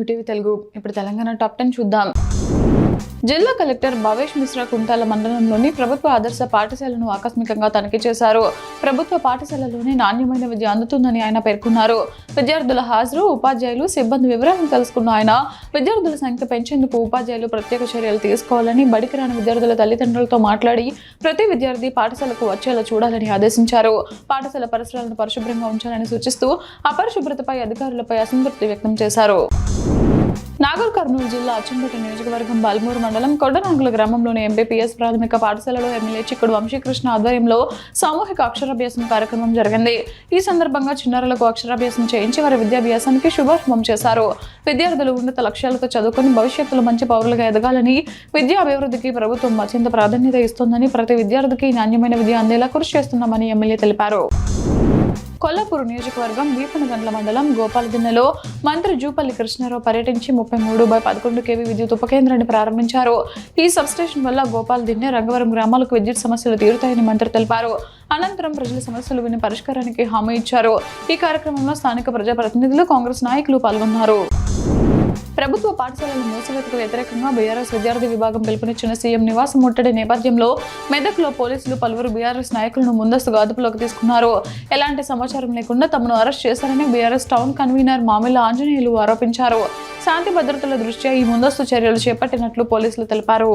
New TV Telugu. ఇప్పుడు Telangana top 10 చూద్దాం. జిల్లా కలెక్టర్ భవేష్ మిశ్రా కుంటాల మండలంలోని ప్రభుత్వ ఆదర్శ పాఠశాలను ఆకస్మికంగా తనిఖీ చేశారు. ప్రభుత్వ పాఠశాలలోనే నాణ్యమైన విద్య అందుతుందని ఆయన పేర్కొన్నారు. విద్యార్థుల హాజరు, ఉపాధ్యాయులు, సిబ్బంది వివరాలను తెలుసుకున్న ఆయన విద్యార్థుల సంఖ్య పెంచేందుకు ఉపాధ్యాయులు ప్రత్యేక చర్యలు తీసుకోవాలని, బడికి రాని విద్యార్థుల తల్లిదండ్రులతో మాట్లాడి ప్రతి విద్యార్థి పాఠశాలకు వచ్చేలా చూడాలని ఆదేశించారు. పాఠశాల పరిసరాలను పరిశుభ్రంగా ఉంచాలని సూచిస్తూ అపరిశుభ్రతపై అధికారులపై అసంతృప్తి వ్యక్తం చేశారు. నాగర్ కర్నూలు జిల్లా అచ్చంపేట నియోజకవర్గం బాల్మూరు మండలం కొడనాగుల గ్రామంలోని ఎంపీపీఎస్ ప్రాథమిక పాఠశాలలో ఎమ్మెల్యే చిక్కుడు వంశీకృష్ణ ఆధ్వర్యంలో సామూహిక అక్షరాభ్యాసం కార్యక్రమం జరిగింది. ఈ సందర్భంగా చిన్నారులకు అక్షరాభ్యాసం చేయించి వారి విద్యాభ్యాసానికి శుభారంభం చేశారు. విద్యార్థులు ఉన్నత లక్ష్యాలతో చదువుకొని భవిష్యత్తులో మంచి పౌరులుగా ఎదగాలని, విద్యా అభివృద్ధికి ప్రభుత్వం అత్యంత ప్రాధాన్యత ఇస్తోందని, ప్రతి విద్యార్థికి నాణ్యమైన విద్య అందేలా కృషి చేస్తున్నామని ఎమ్మెల్యే తెలిపారు. కొల్లాపూర్ నియోజకవర్గం వీపనగండ్ల మండలం గోపాలదిన్నెలో మంత్రి జూపల్లి కృష్ణారావు పర్యటించి 33/11 kV విద్యుత్ ఉపకేంద్రాన్ని ప్రారంభించారు. ఈ సబ్స్టేషన్ వల్ల గోపాలదిన్నె, రంగవరం గ్రామాలకు విద్యుత్ సమస్యలు తీరుతాయని మంత్రి తెలిపారు. అనంతరం ప్రజల సమస్యలు విని పరిష్కారానికి హామీ ఇచ్చారు. ఈ కార్యక్రమంలో స్థానిక ప్రజాప్రతినిధులు, కాంగ్రెస్ నాయకులు పాల్గొన్నారు. ప్రభుత్వ పాఠశాలల మూసివేతకు వ్యతిరేకంగా బీఆర్ఎస్ విద్యార్థి విభాగం పిలుపునిచ్చిన సీఎం నివాసం ముట్టడి నేపథ్యంలో మెదక్లో పోలీసులు పలువురు బీఆర్ఎస్ నాయకులను ముందస్తుగా అదుపులోకి తీసుకున్నారు. ఎలాంటి సమాచారం లేకుండా తమను అరెస్ట్ చేశారని బీఆర్ఎస్ టౌన్ కన్వీనర్ మామిళ్ళ ఆంజనేయులు ఆరోపించారు. శాంతి భద్రతల దృష్ట్యా ఈ ముందస్తు చర్యలు చేపట్టినట్లు పోలీసులు తెలిపారు.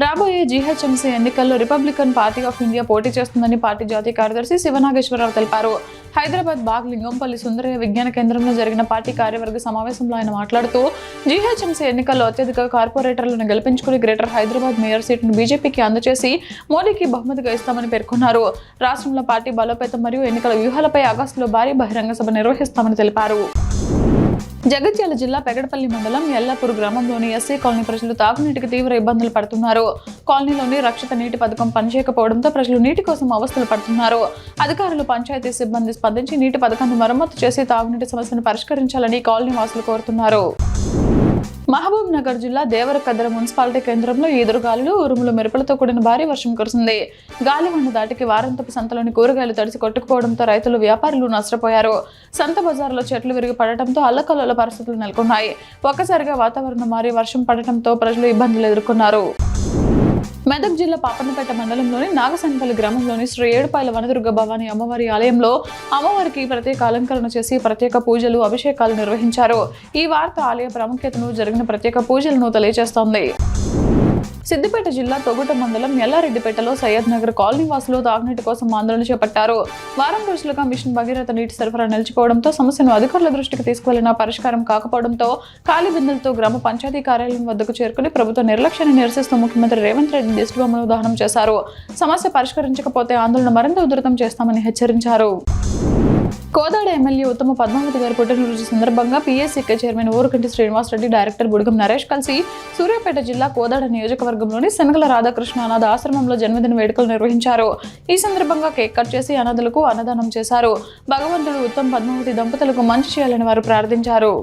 రాబోయే జీహెచ్ఎంసీ ఎన్నికల్లో రిపబ్లికన్ పార్టీ ఆఫ్ ఇండియా పోటీ చేస్తుందని పార్టీ జాతీయ కార్యదర్శి శివనాగేశ్వరరావు తెలిపారు. హైదరాబాద్ బాగ్ లింగంపల్లి సుందరయ్య విజ్ఞాన కేంద్రంలో జరిగిన పార్టీ కార్యవర్గ సమావేశంలో ఆయన మాట్లాడుతూ జీహెచ్ఎంసీ ఎన్నికల్లో అత్యధిక కార్పొరేటర్లను గెలిపించుకుని గ్రేటర్ హైదరాబాద్ మేయర్ సీటును బీజేపీకి అందజేసి మోడీకి బహుమతిగా ఇస్తామని పేర్కొన్నారు. రాష్ట్రంలో పార్టీ బలోపేతం మరియు ఎన్నికల వ్యూహాలపై ఆగస్టులో భారీ బహిరంగ సభ నిర్వహిస్తామని తెలిపారు. జగిత్యాల జిల్లా పెగడపల్లి మండలం ఎల్లాపూర్ గ్రామంలోని ఎస్సీ కాలనీ ప్రజలు తాగునీటికి తీవ్ర ఇబ్బందులు పడుతున్నారు. కాలనీలోని రక్షిత నీటి పథకం పనిచేయకపోవడంతో ప్రజలు నీటి కోసం అవస్థలు పడుతున్నారు. అధికారులు, పంచాయతీ సిబ్బంది స్పందించి నీటి పథకాన్ని మరమ్మతు చేసి తాగునీటి సమస్యను పరిష్కరించాలని కాలనీ వాసులు కోరుతున్నారు. మహబూబ్ నగర్ జిల్లా దేవరకద్ర మున్సిపాలిటీ కేంద్రంలో ఈదురుగాలులు, ఉరుములు, మెరుపులతో కూడిన భారీ వర్షం కురిసింది. గాలివాన దాటికి వారంతపు సంతలోని కూరగాయలు తడిసి కొట్టుకుపోవడంతో రైతులు, వ్యాపారులు నష్టపోయారు. సంత బజార్లో చెట్లు విరిగి పడటంతో అల్లకల్లోల పరిస్థితులు నెలకొన్నాయి. ఒక్కసారిగా వాతావరణం మారి వర్షం పడటంతో ప్రజలు ఇబ్బందులు ఎదుర్కొన్నారు. మెదక్ జిల్లా పాపన్నపేట మండలంలోని నాగసంపల్లి గ్రామంలోని శ్రీ ఏడుపాయల వనదుర్గ భవానీ అమ్మవారి ఆలయంలో అమ్మవారికి ప్రత్యేక అలంకరణ చేసి ప్రత్యేక పూజలు, అభిషేకాలు నిర్వహించారు. ఈ వార్త ఆలయ ప్రాముఖ్యతను, జరిగిన ప్రత్యేక పూజలను తెలియజేస్తోంది. సిద్దిపేట జిల్లా తొగుట మండలం ఎల్లారెడ్డిపేటలో సయ్యద్ నగర్ కాలనీ వాసులు తాగునీటి కోసం ఆందోళన చేపట్టారు. వారం రోజులుగా మిషన్ భగీరథ నీటి సరఫరా నిలిచిపోవడంతో సమస్యను అధికారుల దృష్టికి తీసుకువెళ్లినా పరిష్కారం కాకపోవడంతో ఖాళీ బిందెలతో గ్రామ పంచాయతీ కార్యాలయం వద్దకు చేరుకుని ప్రభుత్వ నిర్లక్ష్యాన్ని నిరసిస్తూ ముఖ్యమంత్రి రేవంత్ రెడ్డి దిష్టిబొమ్మను దహనం చేశారు. సమస్య పరిష్కరించకపోతే ఆందోళన మరింత ఉధృతం చేస్తామని హెచ్చరించారు. కోదాడ ఎమ్మెల్యే ఉత్తమ పద్మావతి గారి పుట్టినరోజు సందర్భంగా పీఎస్సీకే చైర్మన్ ఊరుకంటి శ్రీనివాసరెడ్డి, డైరెక్టర్ బుడుగం నరేష్ కలిసి సూర్యాపేట జిల్లా కోదాడ నియోజకవర్గంలోని శనగల రాధాకృష్ణ అనాథ ఆశ్రమంలో జన్మదిన వేడుకలు నిర్వహించారు. ఈ సందర్భంగా కేక్ కట్ చేసి అనాథలకు అన్నదానం చేశారు. భగవంతుడు ఉత్తమ పద్మావతి దంపతులకు మంచి చేయాలని వారు ప్రార్థించారు.